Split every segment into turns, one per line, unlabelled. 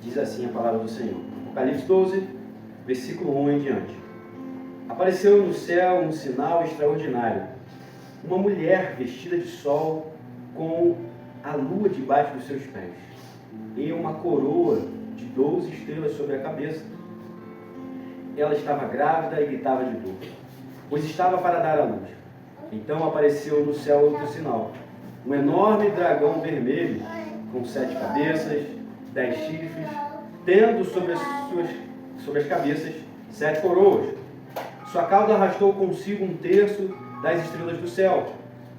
Diz assim a palavra do Senhor. Apocalipse 12, versículo 1 em diante. Apareceu no céu um sinal extraordinário. Uma mulher vestida de sol com a lua debaixo dos seus pés e uma coroa de 12 estrelas sobre a cabeça. Ela estava grávida e gritava de dor, pois estava para dar à luz. Então apareceu no céu outro sinal. Um enorme dragão vermelho, com 7 cabeças, 10 chifres, tendo sobre as cabeças 7 coroas. Sua cauda arrastou consigo 1/3 das estrelas do céu,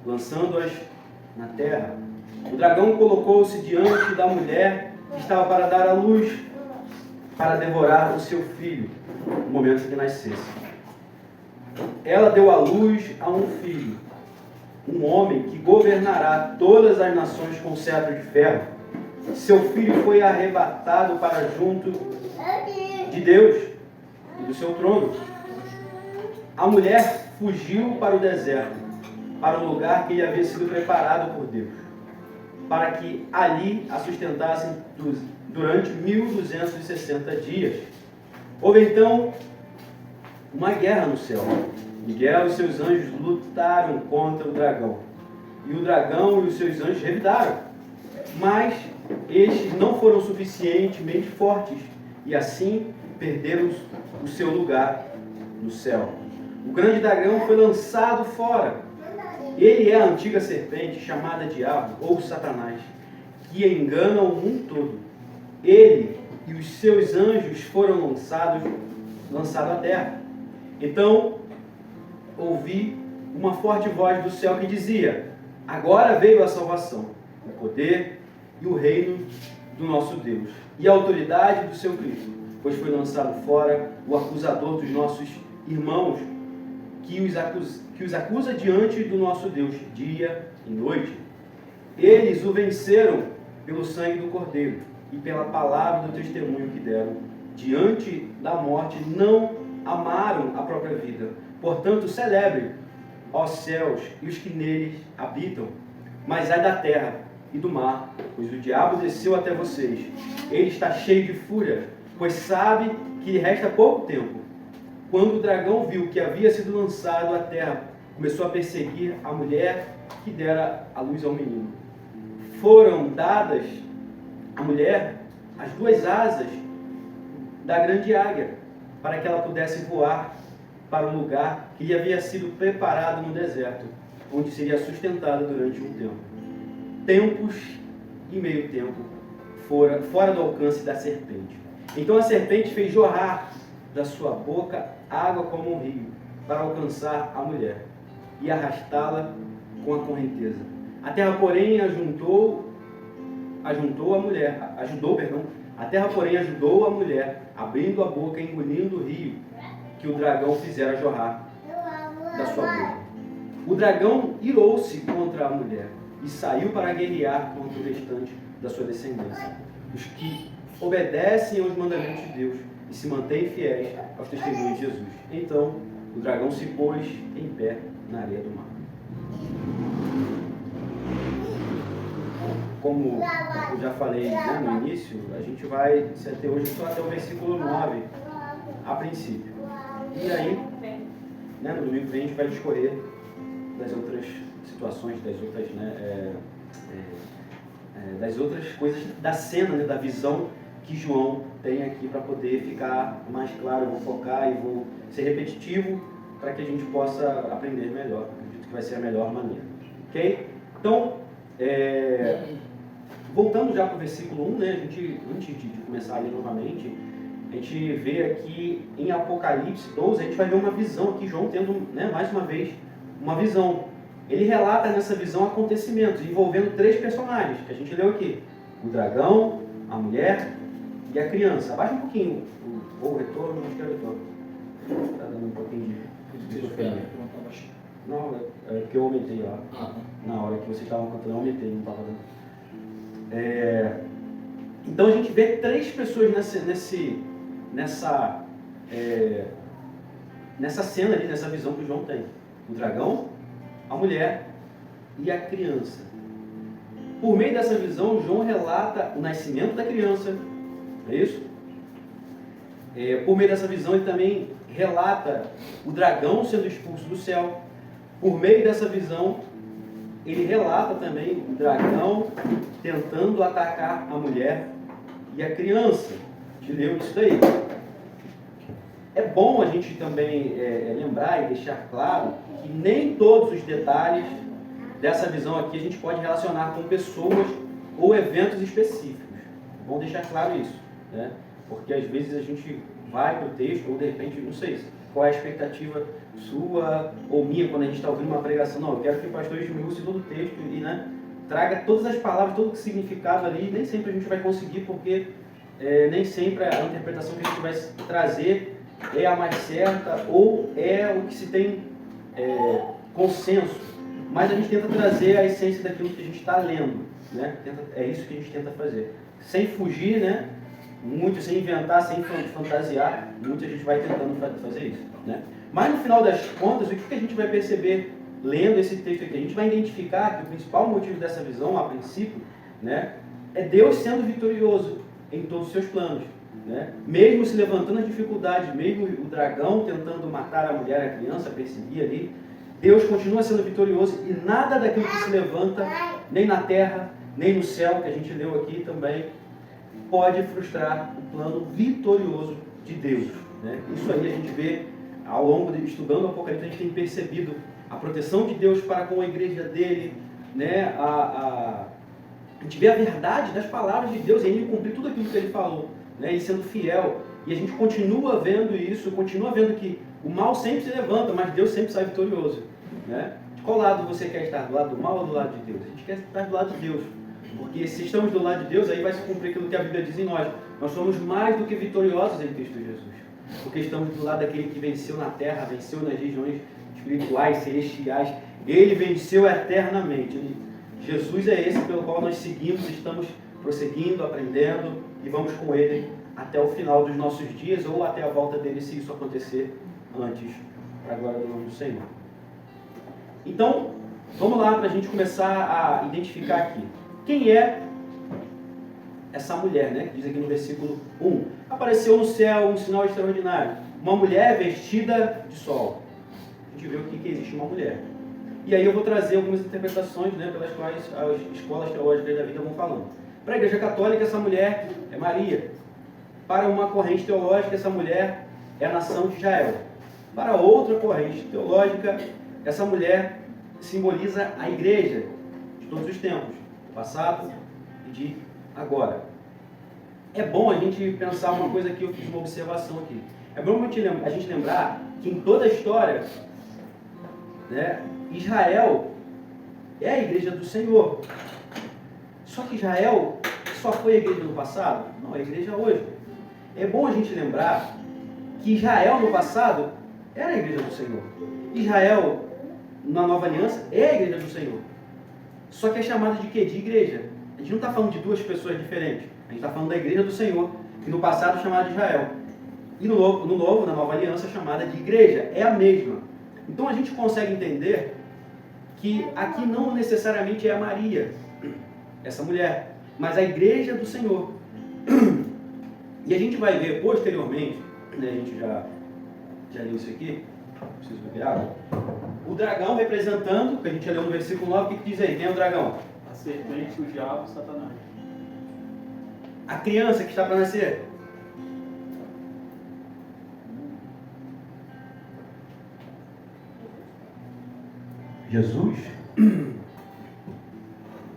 lançando-as na terra. O dragão colocou-se diante da mulher que estava para dar à luz, para devorar o seu filho, no momento que nascesse. Ela deu à luz a um filho, um homem que governará todas as nações com cetro de ferro. Seu filho foi arrebatado para junto de Deus e do seu trono. A mulher fugiu para o deserto, para o lugar que lhe havia sido preparado por Deus, para que ali a sustentassem durante 1260 dias. Houve então uma guerra no céu. Miguel e seus anjos lutaram contra o dragão. E o dragão e os seus anjos revidaram. Mas estes não foram suficientemente fortes e assim perderam o seu lugar no céu. O grande dragão foi lançado fora. Ele é a antiga serpente chamada Diabo ou Satanás, que engana o mundo todo. Ele e os seus anjos foram lançados à terra. Então ouvi uma forte voz do céu que dizia: agora veio a salvação, o poder e o reino do nosso Deus e a autoridade do seu Cristo, pois foi lançado fora o acusador dos nossos irmãos, que os acusa diante do nosso Deus dia e noite. Eles o venceram pelo sangue do Cordeiro e pela palavra do testemunho que deram. Diante da morte não amaram a própria vida. Portanto, celebrem, ó céus, e os que neles habitam. Mas ai da terra e do mar, pois o diabo desceu até vocês. Ele está cheio de fúria, pois sabe que lhe resta pouco tempo. Quando o dragão viu que havia sido lançado à terra, começou a perseguir a mulher que dera à luz ao menino. Foram dadas à mulher as 2 asas da grande águia, para que ela pudesse voar para o lugar que lhe havia sido preparado no deserto, onde seria sustentada durante um tempo. Tempos e meio tempo fora do alcance da serpente. Então a serpente fez jorrar da sua boca água como um rio, para alcançar a mulher e arrastá-la com a correnteza. A terra, porém, ajudou a mulher, abrindo a boca e engolindo o rio que o dragão fizera jorrar da sua boca. O dragão irou-se contra a mulher e saiu para guerrear contra o restante da sua descendência, os que obedecem aos mandamentos de Deus e se mantêm fiéis aos testemunhos de Jesus. Então o dragão se pôs em pé na areia do mar. Como eu já falei, né, no início, a gente vai se até hoje só até o versículo 9, a princípio. E aí, né, no domingo que vem a gente vai discorrer das outras situações, das outras coisas da cena, né, da visão que João tem aqui para poder ficar mais claro. Eu vou focar e vou ser repetitivo para que a gente possa aprender melhor. Acredito que vai ser a melhor maneira. Ok? Então, voltando já para o versículo 1, né, a gente, antes de começar a ler novamente, a gente vê aqui em Apocalipse 12, a gente vai ver uma visão aqui, João tendo, né, mais uma vez, uma visão. Ele relata nessa visão acontecimentos envolvendo 3 personagens, que a gente leu aqui: o dragão, a mulher e a criança. Abaixa um pouquinho o retorno, acho que é o retorno. Está dando um pouquinho de sofrimento. Não, é porque eu aumentei lá. Na hora que vocês estavam cantando, eu aumentei, não estava dando. Então a gente vê 3 pessoas nessa cena ali, nessa visão que o João tem: o dragão, a mulher e a criança. Por meio dessa visão, João relata o nascimento da criança, Não é isso? Por meio dessa visão, ele também relata o dragão sendo expulso do céu. Por meio dessa visão, ele relata também o dragão tentando atacar a mulher e a criança. A gente leu isso daí. É bom a gente também lembrar e deixar claro que nem todos os detalhes dessa visão aqui a gente pode relacionar com pessoas ou eventos específicos. É bom deixar claro isso, né? Porque às vezes a gente vai para o texto, ou de repente, não sei qual é a expectativa sua ou minha quando a gente está ouvindo uma pregação. Não, eu quero que o pastor esmiúce todo o texto e, né, traga todas as palavras, todo o significado ali. Nem sempre a gente vai conseguir, porque nem sempre a interpretação que a gente vai trazer é a mais certa ou é o que se tem consenso. Mas a gente tenta trazer a essência daquilo que a gente está lendo, né? É isso que a gente tenta fazer. Sem fugir, né? Muito, sem inventar, sem fantasiar, muito a gente vai tentando fazer isso, né? Mas no final das contas, o que a gente vai perceber lendo esse texto aqui? A gente vai identificar que o principal motivo dessa visão, a princípio, né, é Deus sendo vitorioso em todos os seus planos, né? Mesmo se levantando as dificuldades, mesmo o dragão tentando matar a mulher e a criança, perseguir ali, Deus continua sendo vitorioso e nada daquilo que se levanta, nem na terra, nem no céu, que a gente leu aqui também, pode frustrar o plano vitorioso de Deus, né? Isso aí a gente vê ao longo de estudando o Apocalipse, a gente tem percebido a proteção de Deus para com a igreja dele, né? A gente vê a verdade das palavras de Deus, ele cumprir tudo aquilo que ele falou, né? Ele sendo fiel, e a gente continua vendo isso, continua vendo que o mal sempre se levanta, mas Deus sempre sai vitorioso, né? De qual lado você quer estar? Do lado do mal ou do lado de Deus? A gente quer estar do lado de Deus. Porque se estamos do lado de Deus, aí vai se cumprir aquilo que a Bíblia diz em nós. Nós somos mais do que vitoriosos em Cristo Jesus. Porque estamos do lado daquele que venceu na terra, venceu nas regiões espirituais, celestiais. Ele venceu eternamente. Jesus é esse pelo qual nós seguimos, estamos prosseguindo, aprendendo e vamos com ele até o final dos nossos dias ou até a volta dele, se isso acontecer antes, para a glória do nome do Senhor. Então, vamos lá para a gente começar a identificar aqui. Quem é essa mulher, né? Que diz aqui no versículo 1. Apareceu no céu um sinal extraordinário. Uma mulher vestida de sol. A gente vê o que existe uma mulher. E aí eu vou trazer algumas interpretações, né, pelas quais as escolas teológicas da vida vão falando. Para a Igreja Católica, essa mulher é Maria. Para uma corrente teológica, essa mulher é a nação de Israel. Para outra corrente teológica, essa mulher simboliza a igreja de todos os tempos. Passado e de agora. É bom a gente pensar uma coisa aqui, eu fiz uma observação aqui. É bom a gente lembrar que em toda a história, né, Israel é a igreja do Senhor. Só que Israel só foi a igreja no passado? Não, é a igreja hoje. É bom a gente lembrar que Israel no passado era a igreja do Senhor. Israel, na nova aliança, é a igreja do Senhor. Só que é chamada de quê? De igreja. A gente não está falando de duas pessoas diferentes. A gente está falando da igreja do Senhor, que no passado é chamada de Israel. E no novo, na nova aliança, é chamada de igreja. É a mesma. Então a gente consegue entender que aqui não necessariamente é a Maria, essa mulher, mas a igreja do Senhor. E a gente vai ver posteriormente, né, a gente já leu isso aqui, preciso beber água. O dragão representando, que a gente já leu no versículo 9, o que diz aí? Quem é o dragão?
A serpente, o diabo e Satanás.
A criança que está para nascer. Jesus.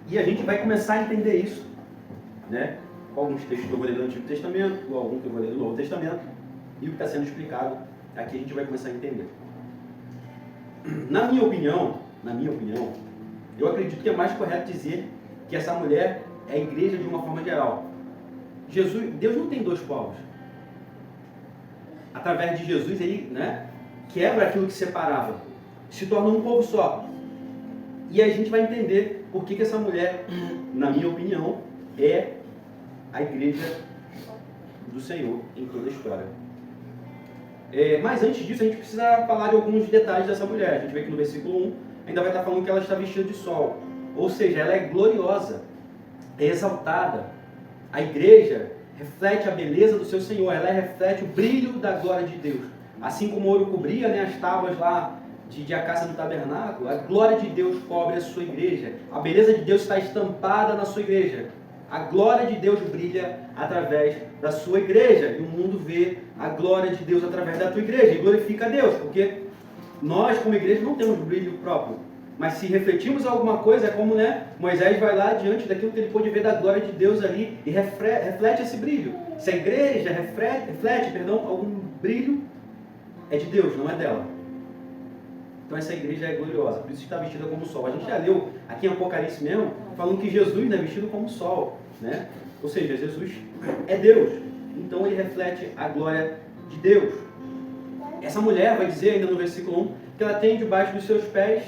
E a gente vai começar a entender isso, né? Com alguns textos que eu vou ler do Antigo Testamento, com algum que eu vou ler do Novo Testamento, e o que está sendo explicado aqui a gente vai começar a entender. Na minha opinião, eu acredito que é mais correto dizer que essa mulher é a igreja de uma forma geral. Deus não tem dois povos. Através de Jesus, ele, né, quebra aquilo que separava, se torna um povo só. E a gente vai entender por que essa mulher, na minha opinião, é a igreja do Senhor em toda a história. Mas antes disso, a gente precisa falar de alguns detalhes dessa mulher. A gente vê que no versículo 1 ainda vai estar falando que ela está vestida de sol. Ou seja, ela é gloriosa, é exaltada. A igreja reflete a beleza do seu Senhor, ela reflete o brilho da glória de Deus. Assim como o ouro cobria, né, as tábuas lá de acácia do tabernáculo, a glória de Deus cobre a sua igreja. A beleza de Deus está estampada na sua igreja. A glória de Deus brilha através da sua igreja. E o mundo vê a glória de Deus através da tua igreja e glorifica a Deus, porque nós, como igreja, não temos brilho próprio. Mas se refletimos alguma coisa, é como, né, Moisés vai lá diante daquilo que ele pôde ver da glória de Deus ali e reflete esse brilho. Se a igreja reflete algum brilho, é de Deus, não é dela. Então essa igreja é gloriosa, por isso está vestida como sol. A gente já leu aqui em Apocalipse mesmo, falando que Jesus é vestido como sol, né? Ou seja, Jesus é Deus, então ele reflete a glória de Deus. Essa mulher vai dizer ainda no versículo 1 que ela tem debaixo dos seus pés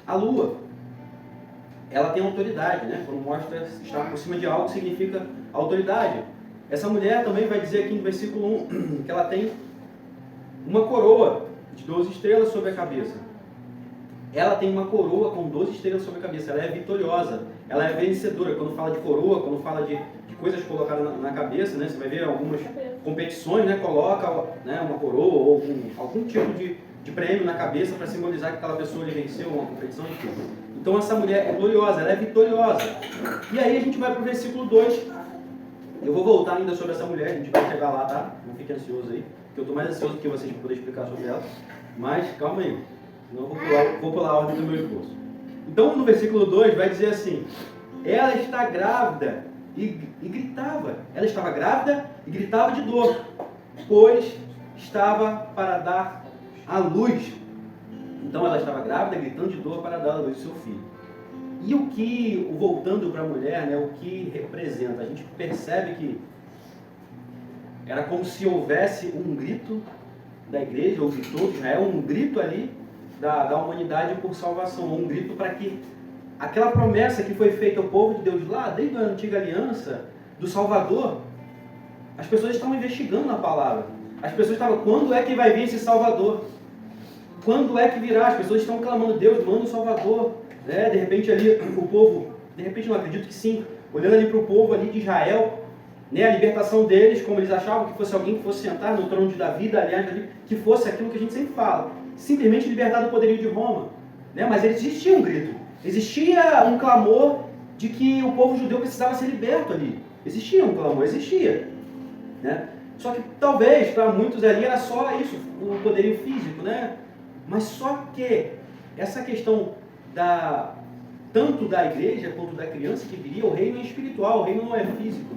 a lua. Ela tem autoridade, né? Quando mostra estar por cima de algo, significa autoridade. Essa mulher também vai dizer aqui no versículo 1 que ela tem uma coroa de 12 estrelas sobre a cabeça. Ela tem uma coroa com 12 estrelas sobre a cabeça. Ela é vitoriosa. Ela é vencedora. Quando fala de coroa, quando fala de coisas colocadas na cabeça, né? Você vai ver algumas competições, né? Coloca, né, uma coroa ou algum tipo de prêmio na cabeça para simbolizar que aquela pessoa venceu uma competição. Enfim. Então essa mulher é gloriosa, ela é vitoriosa. E aí a gente vai para o versículo 2. Eu vou voltar ainda sobre essa mulher, a gente vai chegar lá, tá? Não fique ansioso aí, porque eu estou mais ansioso que vocês para poder explicar sobre ela. Mas calma aí, senão eu vou pular a ordem do meu esboço. Então no versículo 2 vai dizer assim: ela está grávida e gritava. Ela estava grávida e gritava de dor, pois estava para dar à luz. Então ela estava grávida, gritando de dor para dar à luz do seu filho. E o que, voltando para a mulher, né, o que representa? A gente percebe que era como se houvesse um grito da igreja, ou de todos, né, um grito ali da humanidade por salvação, um grito para que aquela promessa que foi feita ao povo de Deus lá, desde a antiga aliança, do Salvador, as pessoas estavam investigando na palavra. As pessoas estavam, quando é que vai vir esse Salvador? Quando é que virá? As pessoas estão clamando, Deus, manda um Salvador. Né? De repente ali, o povo, de repente não acredito que sim, olhando ali para o povo ali de Israel, né? A libertação deles, como eles achavam que fosse alguém que fosse sentar no trono de Davi, aliás, ali, que fosse aquilo que a gente sempre fala, simplesmente libertar do poderio de Roma. Né? Mas existia um grito, existia um clamor de que o povo judeu precisava ser liberto ali. Existia um clamor, existia. Né? Só que talvez para muitos ali era só isso, o poderio físico, né? Mas só que essa questão tanto da igreja quanto da criança que viria, o reino é espiritual, o reino não é físico.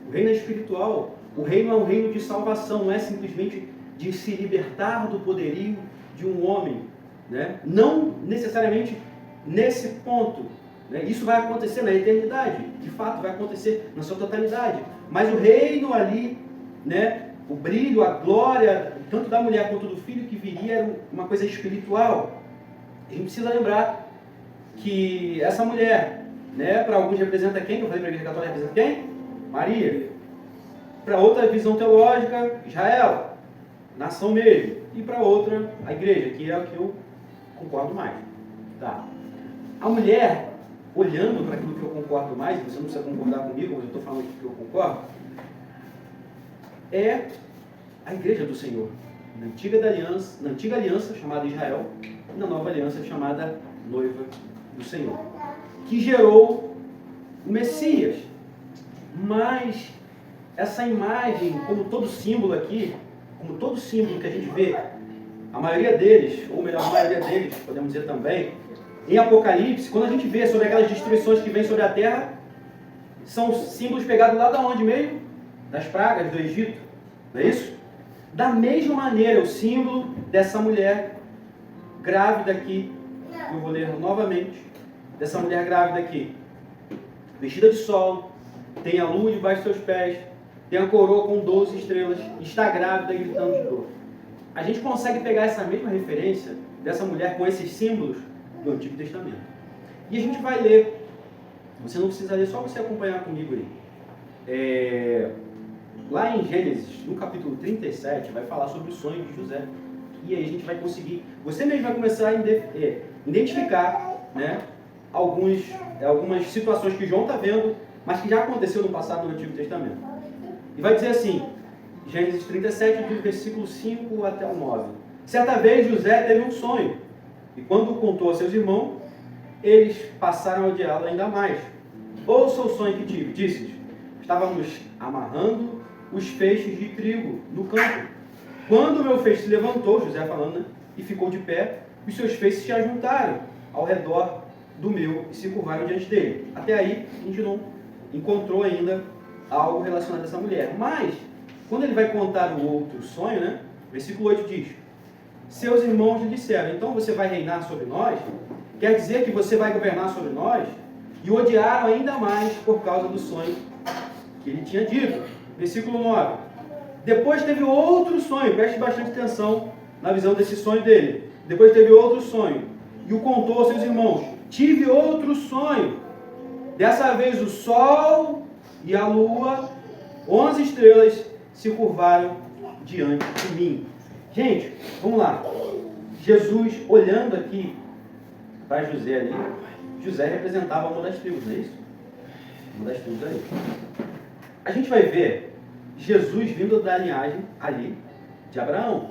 O reino é espiritual, o reino é um reino de salvação, não é simplesmente de se libertar do poderio de um homem. Né? Não necessariamente nesse ponto. Né? Isso vai acontecer na eternidade, de fato vai acontecer na sua totalidade. Mas o reino ali, né? O brilho, a glória, tanto da mulher quanto do filho que viria, era uma coisa espiritual. A gente precisa lembrar que essa mulher, né, para alguns representa quem? Que eu falei para a igreja católica, representa quem? Maria. Para outra visão teológica, Israel, nação mesmo. E para outra, a igreja, que é o que eu concordo mais. Tá. A mulher, olhando para aquilo que eu concordo mais, você não precisa concordar comigo, mas eu estou falando aqui que eu concordo, é a igreja do Senhor. Na antiga aliança chamada Israel, e na nova aliança chamada noiva do Senhor, que gerou o Messias. Mas essa imagem, como todo símbolo aqui, como todo símbolo que a gente vê, a maioria deles, ou melhor, a maioria deles, podemos dizer também, em Apocalipse, quando a gente vê sobre aquelas destruições que vêm sobre a terra, são símbolos pegados lá da onde mesmo? Das pragas do Egito, não é isso? Da mesma maneira, o símbolo dessa mulher grávida aqui, eu vou ler novamente, dessa mulher grávida aqui, vestida de sol, tem a lua debaixo dos seus pés, tem a coroa com 12 estrelas, está grávida gritando de dor. A gente consegue pegar essa mesma referência dessa mulher com esses símbolos do Antigo Testamento. E a gente vai ler, você não precisa ler, só você acompanhar comigo aí. Lá em Gênesis, no capítulo 37, vai falar sobre o sonho de José. E aí a gente vai conseguir, você mesmo vai começar a identificar, né, algumas situações que João está vendo mas que já aconteceu no passado no Antigo Testamento. E vai dizer assim, Gênesis 37, do versículo 5 até o 9. Certa vez José teve um sonho, e quando o contou a seus irmãos, eles passaram a odiá-lo ainda mais. Ouça o sonho que tive, disse-lhes, estávamos amarrando os feixes de trigo no campo. Quando o meu feixe se levantou, José falando, né, e ficou de pé, os seus feixes se ajuntaram ao redor do meu e se curvaram diante dele. Até aí, a gente não encontrou ainda algo relacionado a essa mulher. Mas, quando ele vai contar o outro sonho, né, versículo 8 diz, seus irmãos lhe disseram, então você vai reinar sobre nós? Quer dizer que você vai governar sobre nós? E o odiaram ainda mais por causa do sonho que ele tinha dito. Versículo 9. Depois teve outro sonho, preste bastante atenção na visão desse sonho dele. Depois teve outro sonho e o contou aos seus irmãos. Tive outro sonho. Dessa vez o sol e a lua, 11 estrelas, se curvaram diante de mim. Gente, vamos lá. Jesus, olhando aqui para José ali, José representava uma das tribos, não é isso? Uma das tribos ali. A gente vai ver Jesus vindo da linhagem ali de Abraão.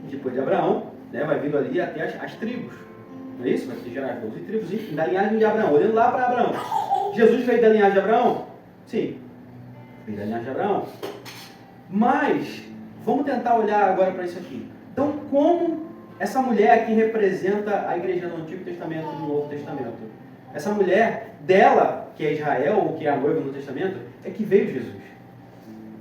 Depois de Abraão, né, vai vindo ali até as tribos. Não é isso? Vai gerar as 12 tribos, enfim, da linhagem de Abraão. Olhando lá para Abraão. Jesus veio da linhagem de Abraão? Sim. Veio da linhagem de Abraão. Mas, vamos tentar olhar agora para isso aqui. Então, como essa mulher aqui representa a igreja no Antigo Testamento e no Novo Testamento? Essa mulher dela, que é Israel, ou que é a noiva no Testamento, é que veio Jesus.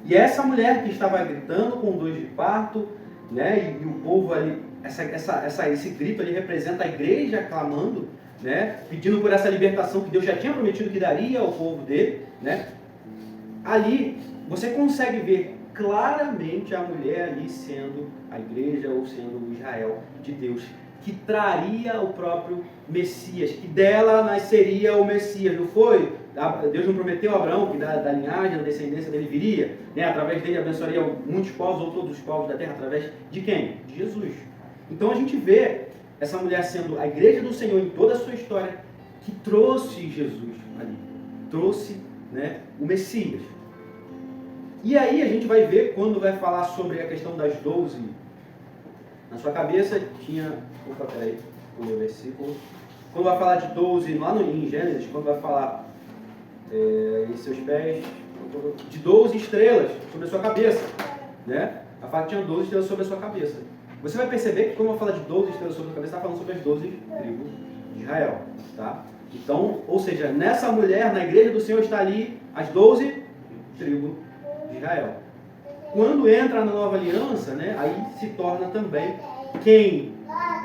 E essa mulher que estava gritando com dores de parto, né, e o povo ali, esse grito ali representa a igreja clamando, né, pedindo por essa libertação que Deus já tinha prometido que daria ao povo dele, né. Ali você consegue ver claramente a mulher ali sendo a igreja ou sendo o Israel de Deus, que traria o próprio Messias, que dela nasceria o Messias, não foi? Deus não prometeu a Abraão que da linhagem, da descendência dele viria, né? Através dele abençoaria muitos povos ou todos os povos da terra, através de quem? De Jesus. Então a gente vê essa mulher sendo a igreja do Senhor em toda a sua história, que trouxe Jesus ali, trouxe, né, o Messias. E aí a gente vai ver, quando vai falar sobre a questão das 12, na sua cabeça tinha, opa, peraí, pulei o versículo, quando vai falar de 12, lá em Gênesis, quando vai falar em seus pés, de 12 estrelas sobre a sua cabeça, né? A fala que tinha 12 estrelas sobre a sua cabeça. Você vai perceber que quando eu falo de 12 estrelas sobre a sua cabeça, está falando sobre as 12 tribos de Israel, tá? Então, ou seja, nessa mulher, na igreja do Senhor, está ali as 12 tribos de Israel. Quando entra na nova aliança, né, aí se torna também quem,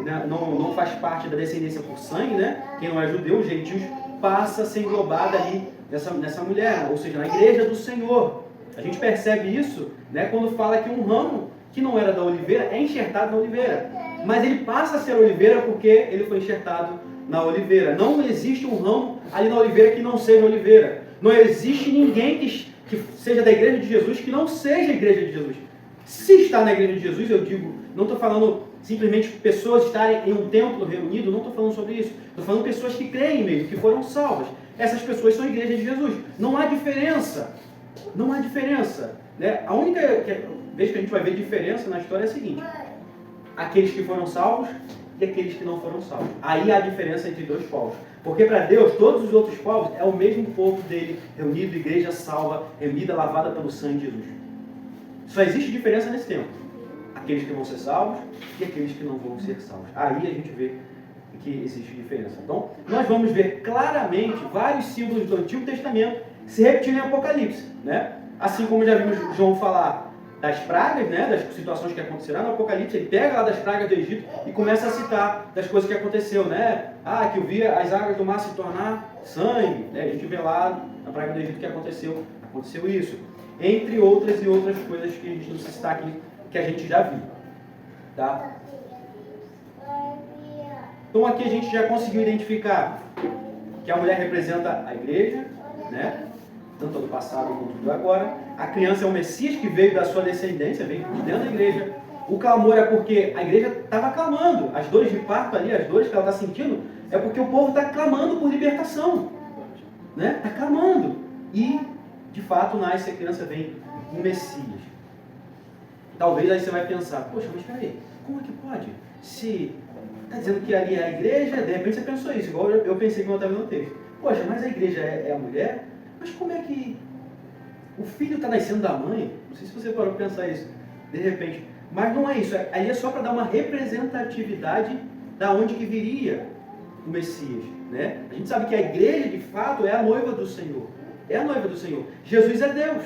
né, não faz parte da descendência por sangue, né, quem não é judeu, os gentios, passa a ser englobado ali nessa mulher, ou seja, na igreja do Senhor. A gente percebe isso, né, quando fala que um ramo que não era da oliveira é enxertado na oliveira, mas ele passa a ser oliveira porque ele foi enxertado na oliveira. Não existe um ramo ali na oliveira que não seja oliveira. Não existe ninguém que seja da igreja de Jesus que não seja a igreja de Jesus. Se está na igreja de Jesus, eu digo, não estou falando simplesmente pessoas estarem em um templo reunido, não estou falando sobre isso. Estou falando pessoas que creem mesmo, que foram salvas. Essas pessoas são a igreja de Jesus. Não há diferença. Não há diferença. Né? A única vez que a gente vai ver diferença na história é a seguinte: aqueles que foram salvos e aqueles que não foram salvos. Aí há a diferença entre dois povos. Porque para Deus, todos os outros povos é o mesmo povo dele, reunido, igreja salva, reunida, lavada pelo sangue de Jesus. Só existe diferença nesse tempo. Aqueles que vão ser salvos e aqueles que não vão ser salvos. Aí a gente vê que existe diferença. Então, nós vamos ver claramente vários símbolos do Antigo Testamento se repetirem em Apocalipse, né? Assim como já vimos João falar das pragas, né, das situações que acontecerão no Apocalipse, ele pega lá das pragas do Egito e começa a citar das coisas que aconteceu, né? Que eu via as águas do mar se tornar sangue, né? A gente vê lá na praga do Egito que aconteceu isso. Entre outras e outras coisas que a gente não citar aqui, que a gente já viu, tá? Então aqui a gente já conseguiu identificar que a mulher representa a igreja, né? Tanto do passado quanto do agora. A criança é o Messias que veio da sua descendência, veio de dentro da igreja. O clamor é porque a igreja estava clamando. As dores de parto ali, as dores que ela está sentindo, é porque o povo está clamando por libertação. Né? Está clamando. e, de fato, nasce a criança, vem o Messias. Talvez aí você vai pensar, poxa, mas peraí, como é que pode? Se está dizendo que ali é a igreja, de repente você pensou isso, igual eu pensei quando eu estava no texto. Poxa, mas a igreja é a mulher? Mas como é que o filho está nascendo da mãe? Não sei se você parou para pensar isso, de repente. Mas não é isso, ali é só para dar uma representatividade da onde que viria o Messias, né? A gente sabe que a igreja, de fato, é a noiva do Senhor. É a noiva do Senhor. Jesus é Deus,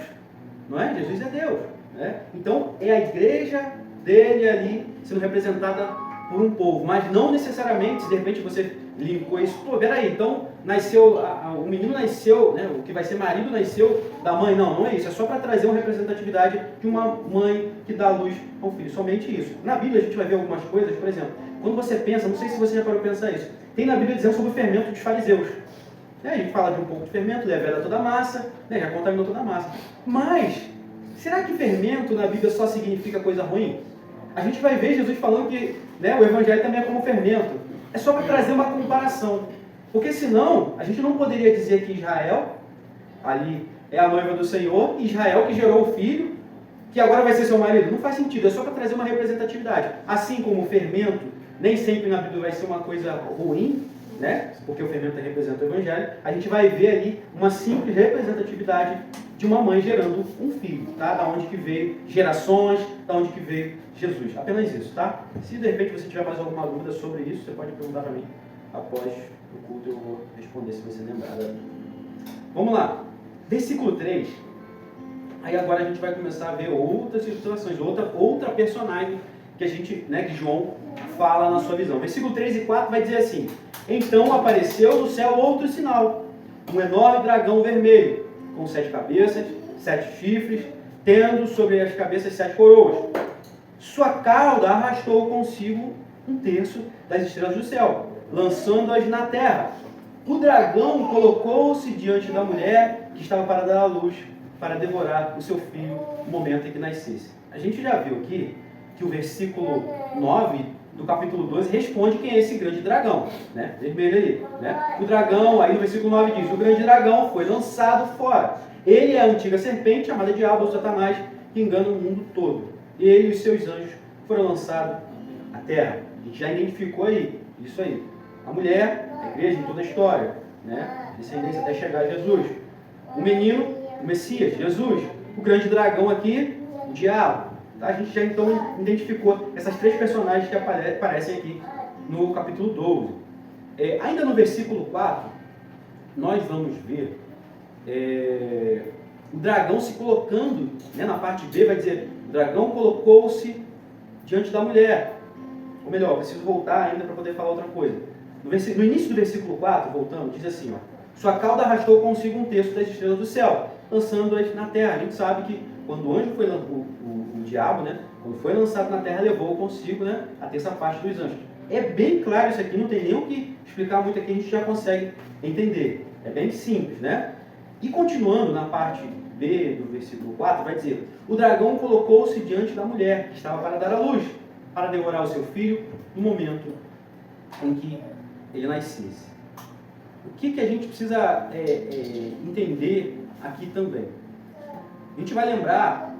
não é? Jesus é Deus, né? Então, é a igreja dele ali sendo representada por um povo, mas não necessariamente, se de repente você linkou isso, pô, peraí, então nasceu, o menino nasceu, né, o que vai ser marido nasceu da mãe, não é isso, é só para trazer uma representatividade de uma mãe que dá luz ao filho, somente isso. Na Bíblia a gente vai ver algumas coisas, por exemplo, quando você pensa, não sei se você já parou para pensar isso, tem na Bíblia dizendo sobre o fermento dos fariseus. A gente fala de um pouco de fermento, leveda toda a massa, né, já contaminou toda a massa. Mas, será que fermento na Bíblia só significa coisa ruim? A gente vai ver Jesus falando que, né, o Evangelho também é como fermento. É só para trazer uma comparação. Porque senão, a gente não poderia dizer que Israel, ali, é a noiva do Senhor, e Israel que gerou o filho, que agora vai ser seu marido. Não faz sentido, é só para trazer uma representatividade. Assim como o fermento, nem sempre na Bíblia vai ser uma coisa ruim, né? Porque o fermento representa o Evangelho, a gente vai ver ali uma simples representatividade de uma mãe gerando um filho, tá? Da onde que veio gerações, da onde que veio Jesus. Apenas isso, tá? Se de repente você tiver mais alguma dúvida sobre isso, você pode perguntar para mim após o culto, eu vou responder se você lembrar. Vamos lá. Versículo 3. Aí agora a gente vai começar a ver outras situações, outra personagem que a gente, né, que João fala na sua visão. Versículo 3 e 4 vai dizer assim: então apareceu no céu outro sinal, um enorme dragão vermelho, com 7 cabeças, 7 chifres, tendo sobre as cabeças 7 coroas. Sua cauda arrastou consigo 1/3 das estrelas do céu, lançando-as na terra. O dragão colocou-se diante da mulher que estava para dar à luz, para devorar o seu filho no momento em que nascesse. A gente já viu aqui que o versículo 9 do capítulo 12 responde quem é esse grande dragão, né? Vermelho aí, né? O dragão, aí no versículo 9 diz: o grande dragão foi lançado fora. Ele é a antiga serpente, chamada Diabo ou Satanás, que engana o mundo todo. Ele e os seus anjos foram lançados à terra. A gente já identificou aí, isso aí. A mulher, a igreja em toda a história, né? Descendência até chegar a Jesus. O menino, o Messias, Jesus. O grande dragão aqui, o diabo. A gente já então identificou essas 3 personagens que aparecem aqui no capítulo 12. Ainda no versículo 4, nós vamos ver o dragão se colocando, né, na parte B vai dizer: o dragão colocou-se diante da mulher. Ou melhor, preciso voltar ainda para poder falar outra coisa. No início do versículo 4, voltando, diz assim: ó, sua cauda arrastou consigo 1/3 das estrelas do céu, lançando-as na terra. A gente sabe que quando o anjo foi o diabo, né, quando foi lançado na terra, levou consigo, né, a 1/3 parte dos anjos. É bem claro isso aqui, não tem nem o que explicar muito aqui, a gente já consegue entender. É bem simples, né? E continuando na parte B do versículo 4, vai dizer: o dragão colocou-se diante da mulher, que estava para dar à luz, para devorar o seu filho no momento em que ele nascesse. O que a gente precisa entender aqui também? A gente vai lembrar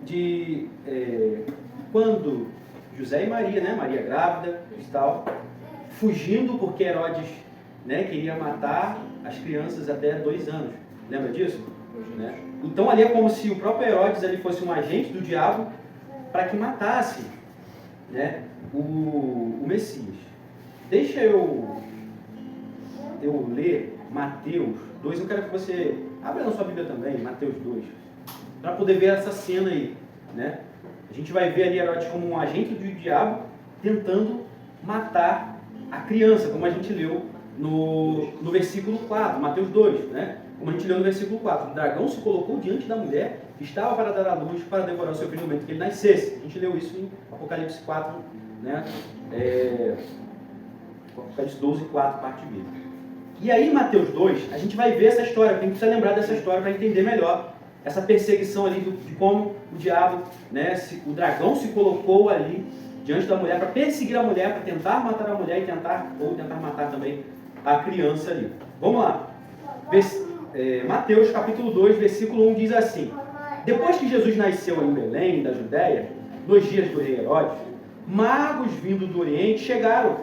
de quando José e Maria, né, Maria grávida e tal, fugindo porque Herodes, né, queria matar as crianças até 2 anos. Lembra disso? Né? Então ali é como se o próprio Herodes ali fosse um agente do diabo para que matasse, né, o Messias. Deixa eu ler Mateus 2. Eu quero que você abra na sua Bíblia também, Mateus 2, para poder ver essa cena aí, né? A gente vai ver ali Herodes como um agente do diabo tentando matar a criança, como a gente leu no versículo 4, Mateus 2, né? Como a gente leu no versículo 4, o dragão se colocou diante da mulher que estava para dar à luz, para devorar o seu filho no momento que ele nascesse. A gente leu isso em Apocalipse 4, né? Apocalipse 12, 4, parte B. E aí, em Mateus 2, a gente vai ver essa história, a gente precisa lembrar dessa história para entender melhor essa perseguição ali de como o diabo, né, o dragão se colocou ali diante da mulher para perseguir a mulher, para tentar matar a mulher e tentar matar também a criança ali. Vamos lá. Mateus capítulo 2, versículo 1 diz assim: Depois que Jesus nasceu em Belém, da Judéia, nos dias do rei Herodes, magos vindos do Oriente chegaram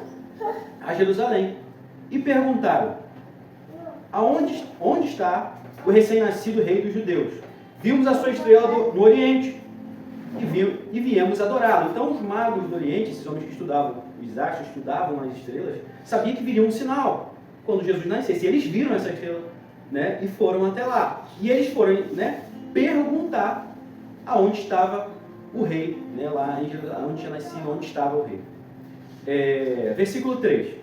a Jerusalém e perguntaram: onde está o recém-nascido rei dos judeus? Vimos a sua estrela no Oriente e viemos adorá-lo. Então os magos do Oriente, esses homens que estudavam os astros, estudavam as estrelas, sabiam que viria um sinal quando Jesus nascesse. E eles viram essa estrela, né, e foram até lá. E eles foram, né, perguntar aonde estava o rei, né, lá em Jerusalém, onde tinha nascido, onde estava o rei. Versículo 3.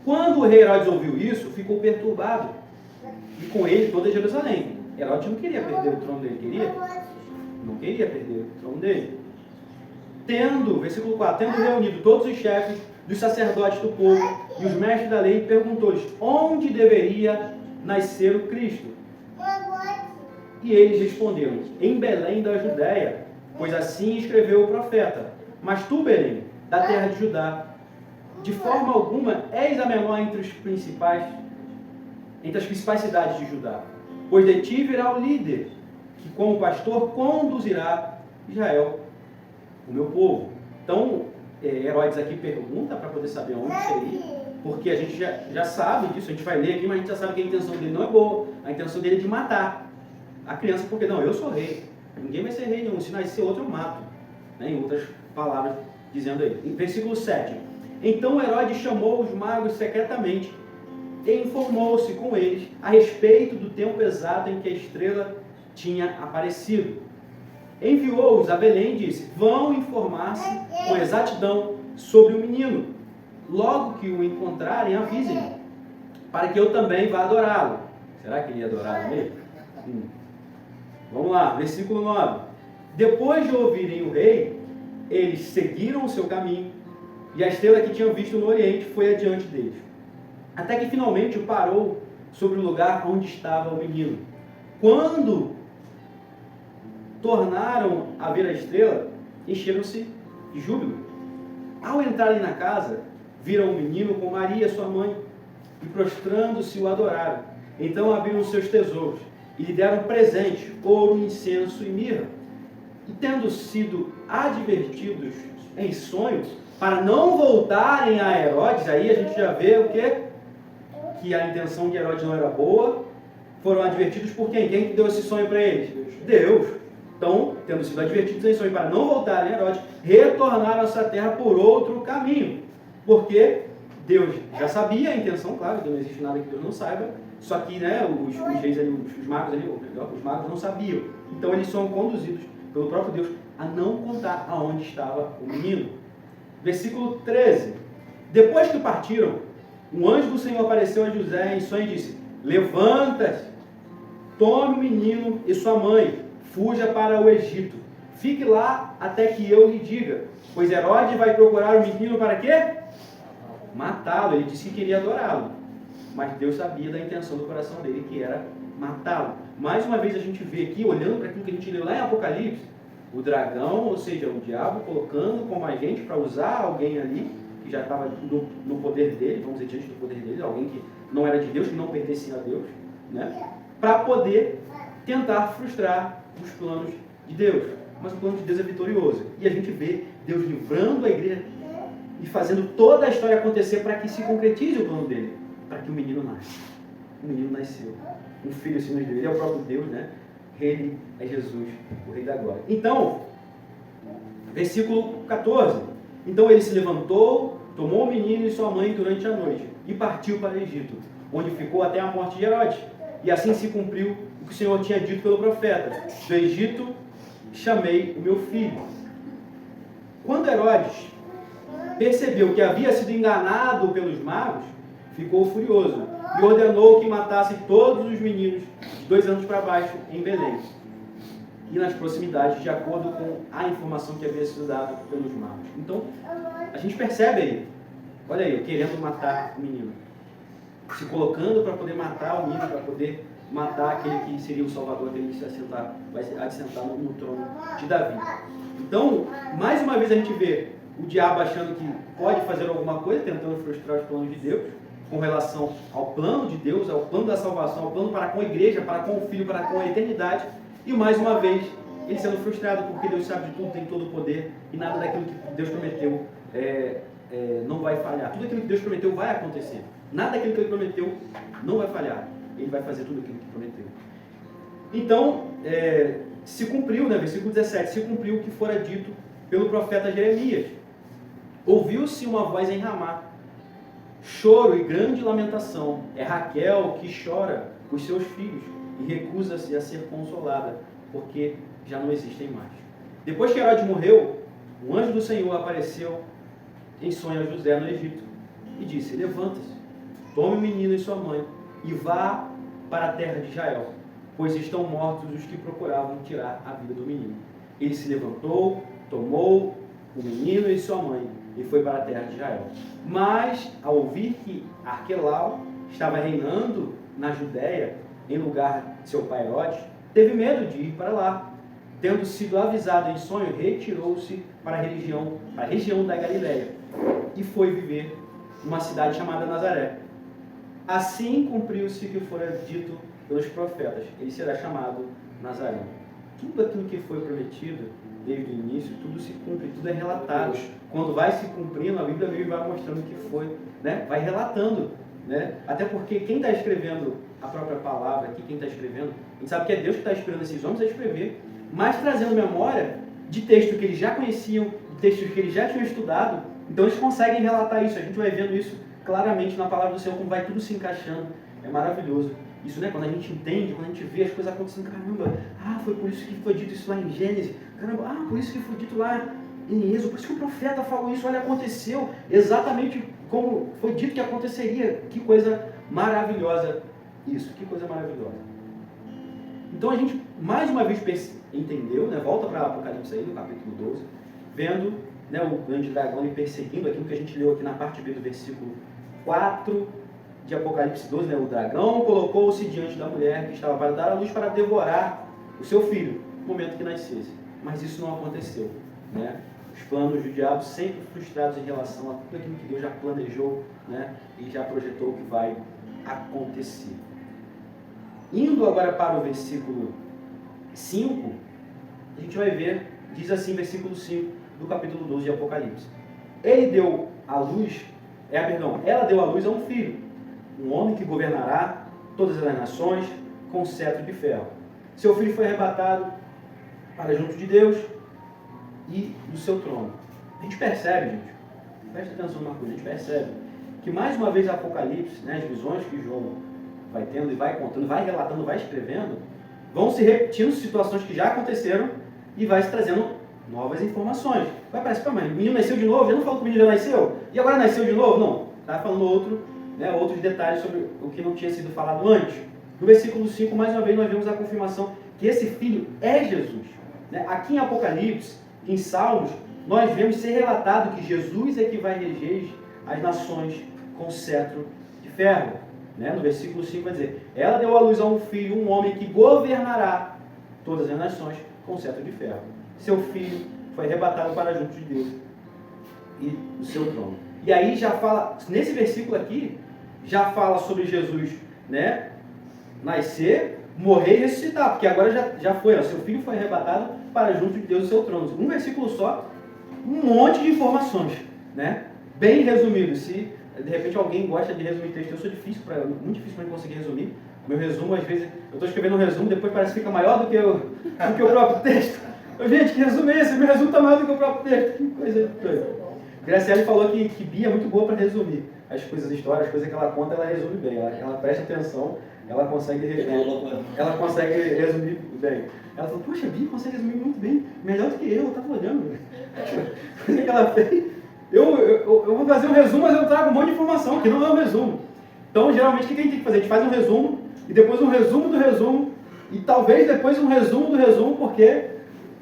Quando o rei Herodes ouviu isso, ficou perturbado, e com ele toda Jerusalém. Herodes não queria perder o trono dele, queria? Não queria perder o trono dele. Versículo 4, tendo reunido todos os chefes dos sacerdotes do povo e os mestres da lei, perguntou-lhes onde deveria nascer o Cristo. E eles responderam: em Belém da Judéia, pois assim escreveu o profeta. Mas tu, Belém, da terra de Judá, de forma alguma és a menor entre as principais cidades de Judá, pois de ti virá o líder, que como pastor conduzirá Israel, o meu povo. Então, Herodes aqui pergunta para poder saber onde seria, porque a gente já sabe disso, a gente vai ler aqui, mas a gente já sabe que a intenção dele não é boa, a intenção dele é de matar a criança, porque não, eu sou rei, ninguém vai ser rei nenhum, se nascer outro eu mato, né? Em outras palavras, dizendo aí. Em versículo 7, então Herodes chamou os magos secretamente e informou-se com eles a respeito do tempo exato em que a estrela tinha aparecido. Enviou-os a Belém e disse: vão informar-se com exatidão sobre o menino. Logo que o encontrarem, avisem, para que eu também vá adorá-lo. Será que ele ia adorar mesmo? Vamos lá, versículo 9. Depois de ouvirem o rei, eles seguiram o seu caminho, e a estrela que tinham visto no Oriente foi adiante deles, até que finalmente parou sobre o lugar onde estava o menino. Quando tornaram a ver a estrela, encheram-se de júbilo. Ao entrarem na casa, viram o menino com Maria, sua mãe, e prostrando-se o adoraram. Então abriram seus tesouros e lhe deram presente, ouro, incenso e mirra. E tendo sido advertidos em sonhos, para não voltarem a Herodes, aí a gente já vê o quê? Que a intenção de Herodes não era boa. Foram advertidos por quem? Quem deu esse sonho para eles? Deus. Então, tendo sido advertidos em sonho para não voltarem a Herodes, retornaram a essa terra por outro caminho. Porque Deus já sabia a intenção, claro, não existe nada que Deus não saiba, só que, né, os reis ali, os magos ali, ou melhor, os magos não sabiam. Então eles são conduzidos pelo próprio Deus a não contar aonde estava o menino. Versículo 13. Depois que partiram, um anjo do Senhor apareceu a José em sonho e disse: levanta-te, tome o menino e sua mãe, fuja para o Egito. Fique lá até que eu lhe diga, pois Herodes vai procurar o menino para quê? Matá-lo. Ele disse que queria adorá-lo, mas Deus sabia da intenção do coração dele, que era matá-lo. Mais uma vez a gente vê aqui, olhando para aquilo que a gente leu lá em Apocalipse, o dragão, ou seja, o diabo colocando como agente para usar alguém ali, que já estava no poder dele, vamos dizer, diante do poder dele, alguém que não era de Deus, que não pertencia a Deus, né? Para poder tentar frustrar os planos de Deus. Mas o plano de Deus é vitorioso. E a gente vê Deus livrando a igreja e fazendo toda a história acontecer para que se concretize o plano dele, para que o menino nasça. O menino nasceu. Um filho se nos deu. Ele é o próprio Deus, né? Ele é Jesus, o Rei da Glória. Então, versículo 14. Então ele se levantou, tomou o menino e sua mãe durante a noite e partiu para o Egito, onde ficou até a morte de Herodes. E assim se cumpriu o que o Senhor tinha dito pelo profeta: do Egito chamei o meu filho. Quando Herodes percebeu que havia sido enganado pelos magos, ficou furioso e ordenou que matassem todos os meninos de 2 anos para baixo em Belém e nas proximidades, de acordo com a informação que havia sido dada pelos magos. Então, a gente percebe aí, olha aí, querendo matar o menino, se colocando para poder matar o menino, para poder matar aquele que seria o Salvador, aquele que vai se assentar no trono de Davi. Então, mais uma vez a gente vê o diabo achando que pode fazer alguma coisa, tentando frustrar os planos de Deus, com relação ao plano de Deus, ao plano da salvação, ao plano para com a igreja, para com o Filho, para com a eternidade. E mais uma vez, ele sendo frustrado porque Deus sabe de tudo, tem todo o poder e nada daquilo que Deus prometeu não vai falhar. Tudo aquilo que Deus prometeu vai acontecer. Nada daquilo que ele prometeu não vai falhar. Ele vai fazer tudo aquilo que prometeu. Então, se cumpriu, né, versículo 17, se cumpriu o que fora dito pelo profeta Jeremias. Ouviu-se uma voz em Ramá, choro e grande lamentação. É Raquel que chora os seus filhos e recusa-se a ser consolada, porque já não existem mais. Depois que Herodes morreu, um anjo do Senhor apareceu em sonho a José no Egito e disse: levanta-se, tome o menino e sua mãe e vá para a terra de Israel, pois estão mortos os que procuravam tirar a vida do menino. Ele se levantou, tomou o menino e sua mãe e foi para a terra de Israel. Mas, ao ouvir que Arquelau estava reinando na Judéia, em lugar de seu pai Herodes, teve medo de ir para lá. Tendo sido avisado em sonho, retirou-se para a região da Galiléia e foi viver numa cidade chamada Nazaré. Assim cumpriu-se o que fora dito pelos profetas: ele será chamado Nazareno. Tudo aquilo que foi prometido desde o início, tudo se cumpre, tudo é relatado. Quando vai se cumprindo, a Bíblia mesmo vai mostrando o que foi, né? Vai relatando, né? Até porque quem está escrevendo a própria palavra aqui, quem está escrevendo, a gente sabe que é Deus que está inspirando esses homens a escrever, mas trazendo memória de textos que eles já conheciam, de textos que eles já tinham estudado. Então eles conseguem relatar isso. A gente vai vendo isso claramente na palavra do Senhor, como vai tudo se encaixando. É maravilhoso. Isso, né? Quando a gente entende, quando a gente vê as coisas acontecendo, caramba, foi por isso que foi dito isso lá em Gênesis, caramba, por isso que foi dito lá em Êxodo, por isso que o profeta falou isso, olha, aconteceu exatamente como foi dito que aconteceria. Que coisa maravilhosa isso, que coisa maravilhosa. Então a gente, mais uma vez, entendeu, né? Volta para Apocalipse aí, no capítulo 12, vendo, né, o grande dragão e perseguindo aquilo que a gente leu aqui na parte B do versículo 4 de Apocalipse 12, né? O dragão colocou-se diante da mulher que estava para dar a luz para devorar o seu filho, no momento que nascesse. Mas isso não aconteceu, né? Os planos do diabo sempre frustrados em relação a tudo aquilo que Deus já planejou, né? E já projetou o que vai acontecer. Indo agora para o versículo 5, a gente vai ver, diz assim, versículo 5 do capítulo 12 de Apocalipse. Ela deu à luz a um filho, um homem que governará todas as nações com cetro de ferro. Seu filho foi arrebatado para junto de Deus e do seu trono. A gente percebe, gente, presta atenção numa coisa, a gente percebe que mais uma vez Apocalipse, né, as visões que João vai tendo e vai contando, vai relatando, vai escrevendo, vão se repetindo situações que já aconteceram e vai se trazendo novas informações. Vai parecer, mas o menino nasceu de novo, já não falou que o menino já nasceu? E agora nasceu de novo? Não, está falando outros detalhes sobre o que não tinha sido falado antes. No versículo 5, mais uma vez, nós vemos a confirmação que esse filho é Jesus. Né? Aqui em Apocalipse, em Salmos, nós vemos ser relatado que Jesus é que vai reger as nações com cetro de ferro. Né? No versículo 5 vai dizer: ela deu à luz a um filho, um homem que governará todas as nações com cetro de ferro. Seu filho foi arrebatado para junto de Deus e do seu trono. E aí já fala, nesse versículo aqui, já fala sobre Jesus, né? Nascer, morrer e ressuscitar, porque agora já foi, seu filho foi arrebatado para junto de Deus e seu trono. Um versículo só, um monte de informações, né? Bem resumido. Se de repente alguém gosta de resumir texto, muito difícil para mim conseguir resumir. Meu resumo, às vezes, eu estou escrevendo um resumo, depois parece que fica maior do que o próprio texto. Gente, que resumo é esse? Meu resumo está maior do que o próprio texto. Que coisa doida. Graciele falou que Bia é muito boa para resumir as coisas, as histórias, as coisas que ela conta, ela resume bem. Ela presta atenção, ela consegue resumir bem. Ela falou, poxa, Bia consegue resumir muito bem, melhor do que eu estava olhando. A coisa que ela fez. Eu vou fazer um resumo, mas eu trago um monte de informação, que não é um resumo. Então, geralmente, o que a gente tem que fazer? A gente faz um resumo, e depois um resumo do resumo, e talvez depois um resumo do resumo, porque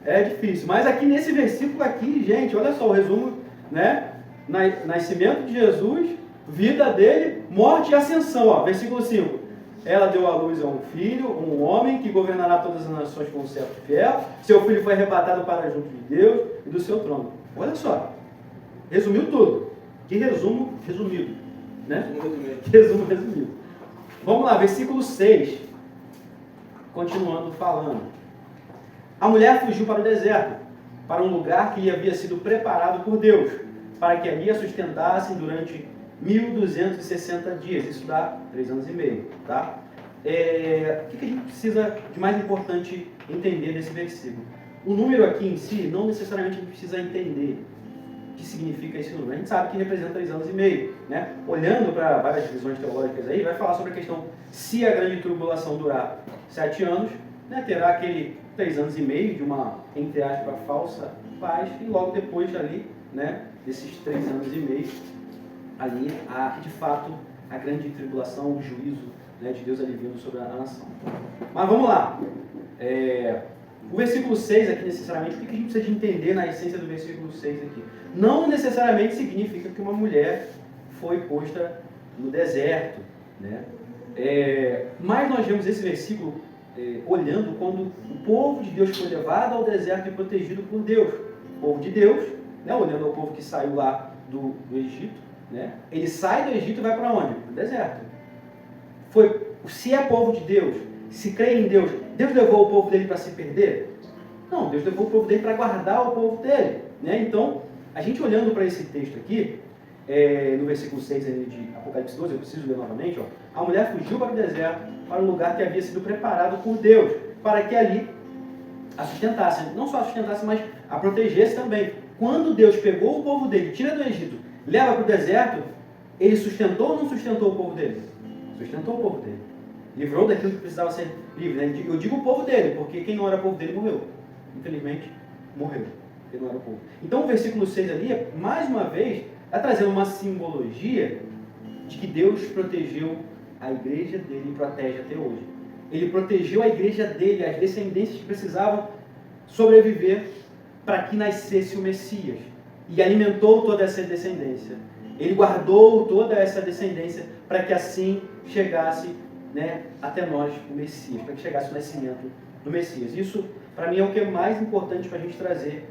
é difícil. Mas aqui nesse versículo aqui, gente, olha só o resumo, né? Nascimento de Jesus, vida dele, morte e ascensão. Ó, versículo 5. Ela deu à luz a um filho, um homem que governará todas as nações com cetro de ferro. Seu filho foi arrebatado para junto de Deus e do seu trono. Olha só. Resumiu tudo. Que resumo resumido. né? Resumo resumido. Vamos lá, versículo 6. Continuando falando. A mulher fugiu para o deserto, para um lugar que lhe havia sido preparado por Deus, para que ali a sustentassem durante 1260 dias. Isso dá 3 anos e meio, tá? O que a gente precisa de mais importante entender desse versículo? O número aqui em si, não necessariamente a gente precisa entender o que significa esse número. A gente sabe que representa 3 anos e meio, né? Olhando para várias divisões teológicas aí, vai falar sobre a questão se a grande tribulação durar 7 anos, né, terá aquele 3 anos e meio de uma, entre aspas, falsa paz, e logo depois ali, né, desses 3 anos e meio, ali, de fato, a grande tribulação, o juízo, né, de Deus ali vindo sobre a nação. Mas vamos lá. O versículo 6 aqui, necessariamente, o que a gente precisa de entender na essência do versículo 6 aqui? Não necessariamente significa que uma mulher foi posta no deserto, né? Mas nós vemos esse versículo olhando quando o povo de Deus foi levado ao deserto e protegido por Deus. O povo de Deus, né, olhando ao povo que saiu lá do Egito, né, ele sai do Egito e vai para onde? Para o deserto. Se é povo de Deus, se crê em Deus, Deus levou o povo dele para se perder? Não, Deus levou o povo dele para guardar o povo dele, né? Então, a gente olhando para esse texto aqui, no versículo 6 de Apocalipse 12, eu preciso ler novamente, ó. A mulher fugiu para o deserto, para um lugar que havia sido preparado por Deus, para que ali a sustentasse, não só a sustentasse, mas a protegesse também. Quando Deus pegou o povo dele, tira do Egito, leva para o deserto, ele sustentou ou não sustentou o povo dele? Sustentou o povo dele. Livrou daquilo que precisava ser livre, né? Eu digo o povo dele, porque quem não era o povo dele morreu. Infelizmente, morreu. Ele não era o povo. Então o versículo 6 ali, mais uma vez, está trazendo uma simbologia de que Deus protegeu a igreja dele e protege até hoje. Ele protegeu a igreja dele, as descendências que precisavam sobreviver para que nascesse o Messias. E alimentou toda essa descendência. Ele guardou toda essa descendência para que assim chegasse, né, até nós o Messias, para que chegasse o nascimento do Messias. Isso, para mim, é o que é mais importante para a gente trazer